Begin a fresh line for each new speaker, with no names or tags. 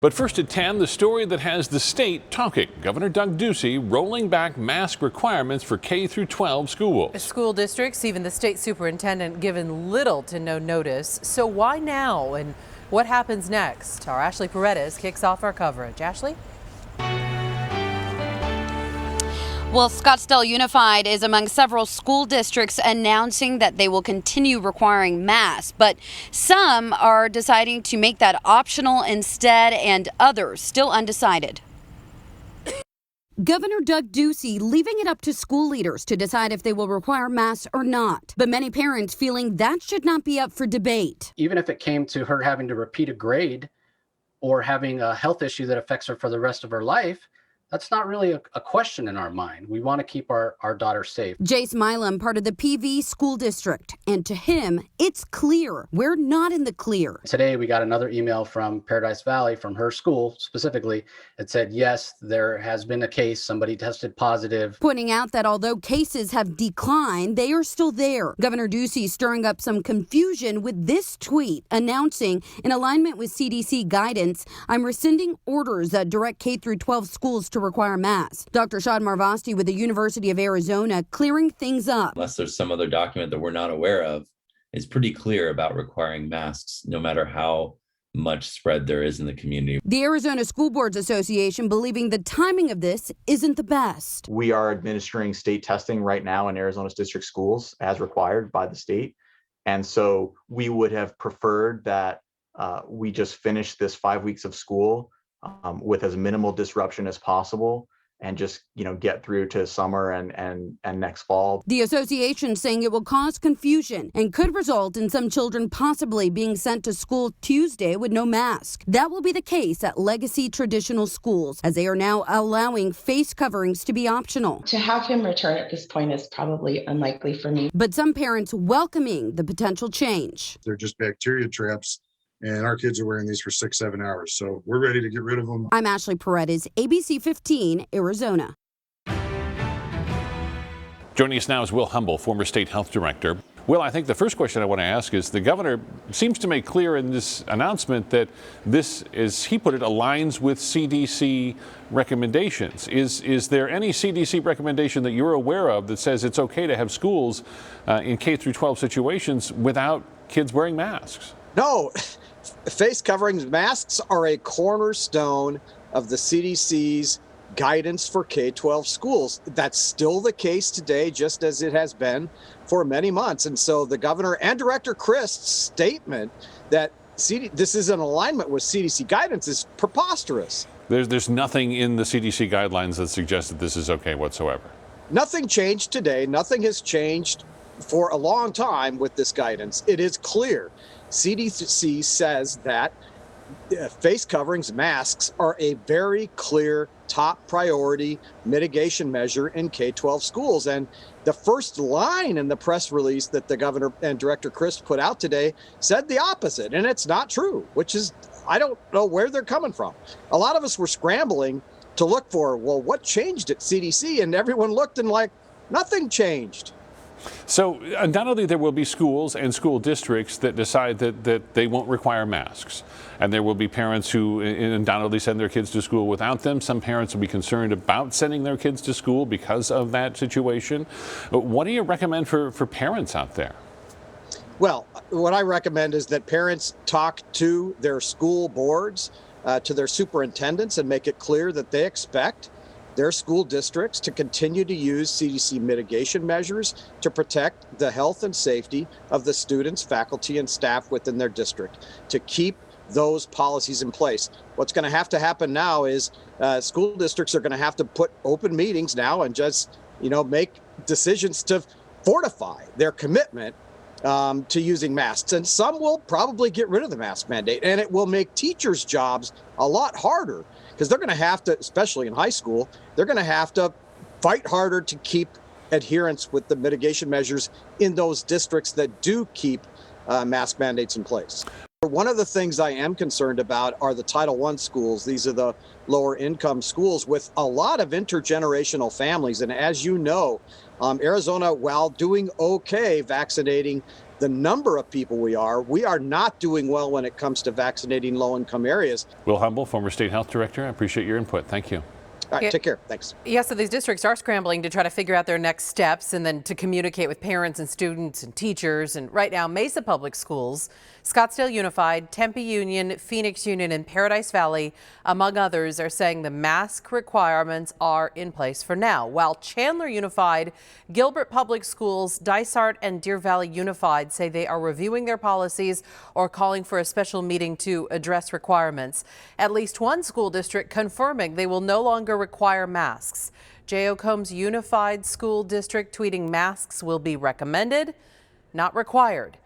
But first at 10, the story that has the state talking. Governor Doug Ducey rolling back mask requirements for K through 12 schools.
School districts, even the state superintendent, given little to no notice. So why now, and what happens next? Our Ashley Paredes kicks off our coverage. Ashley?
Well, Scottsdale Unified is among several school districts announcing that they will continue requiring masks, but some are deciding to make that optional instead, and others still undecided.
Governor Doug Ducey leaving it up to school leaders to decide if they will require masks or not, but many parents feeling that should not be up for debate.
Even if it came to her having to repeat a grade or having a health issue that affects her for the rest of her life, that's not really a question in our mind. We want to keep our daughter safe.
Jace Milam, part of the PV school district, and to him, it's clear we're not in the clear.
Today, we got another email from Paradise Valley, from her school specifically, that said, yes, there has been a case, somebody tested positive.
Pointing out that although cases have declined, they are still there. Governor Ducey stirring up some confusion with this tweet announcing, in alignment with CDC guidance, I'm rescinding orders that direct K through 12 schools to require masks. Dr. Shad Marvasti with the University of Arizona clearing things up.
Unless there's some other document that we're not aware of, it's pretty clear about requiring masks, no matter how much spread there is in the community.
The Arizona School Boards Association believing the timing of this isn't the best.
We are administering state testing right now in Arizona's district schools as required by the state. And so we would have preferred that we just finish this 5 weeks of school with as minimal disruption as possible, and just get through to summer and next fall.
The association saying it will cause confusion and could result in some children possibly being sent to school Tuesday with no mask. That will be the case at Legacy Traditional Schools, as they are now allowing face coverings to be optional.
To have him return at this point is probably unlikely for me.
But some parents welcoming the potential change.
They're just bacteria traps, and our kids are wearing these for 6-7 hours. So we're ready to get rid of them.
I'm Ashley Paredes, ABC 15, Arizona.
Joining us now is Will Humble, former state health director. Will, I think the first question I want to ask is, the governor seems to make clear in this announcement that this, as he put it, aligns with CDC recommendations. Is there any CDC recommendation that you're aware of that says it's okay to have schools in K through 12 situations without kids wearing masks?
No. Face coverings, masks are a cornerstone of the CDC's guidance for K-12 schools. That's still the case today, just as it has been for many months. And so the governor and Director Christ's statement that this is in alignment with CDC guidance is preposterous.
There's nothing in the CDC guidelines that suggests that this is okay whatsoever.
Nothing changed today. Nothing has changed for a long time with this guidance. It is clear. CDC says that face coverings, masks, are a very clear top priority mitigation measure in K-12 schools. And the first line in the press release that the governor and Director Chris put out today said the opposite. And it's not true, which is, I don't know where they're coming from. A lot of us were scrambling to look for, well, what changed at CDC? And everyone looked and like, nothing changed.
So undoubtedly there will be schools and school districts that decide that they won't require masks. And there will be parents who undoubtedly send their kids to school without them. Some parents will be concerned about sending their kids to school because of that situation. What do you recommend for parents out there?
Well, what I recommend is that parents talk to their school boards, to their superintendents, and make it clear that they expect their school districts to continue to use CDC mitigation measures to protect the health and safety of the students, faculty, and staff within their district, to keep those policies in place. What's going to happen now is school districts are going to have to put open meetings now and just, make decisions to fortify their commitment to using masks. And some will probably get rid of the mask mandate, and it will make teachers' jobs a lot harder, because they're going to have to, especially in high school, they're going to have to fight harder to keep adherence with the mitigation measures in those districts that do keep mask mandates in place. One of the things I am concerned about are the Title I schools. These are the lower income schools with a lot of intergenerational families. And as you know, Arizona, while doing okay vaccinating the number of people we are not doing well when it comes to vaccinating low income areas.
Will Humble, former state health director, I appreciate your input. Thank you.
All right, take care. Thanks.
Yeah, so these districts are scrambling to try to figure out their next steps and then to communicate with parents and students and teachers. And right now, Mesa Public Schools, Scottsdale Unified, Tempe Union, Phoenix Union, and Paradise Valley, among others, are saying the mask requirements are in place for now. While Chandler Unified, Gilbert Public Schools, Dysart, and Deer Valley Unified say they are reviewing their policies or calling for a special meeting to address requirements. At least one school district confirming they will no longer require masks. J.O. Combs Unified School District tweeting masks will be recommended, not required.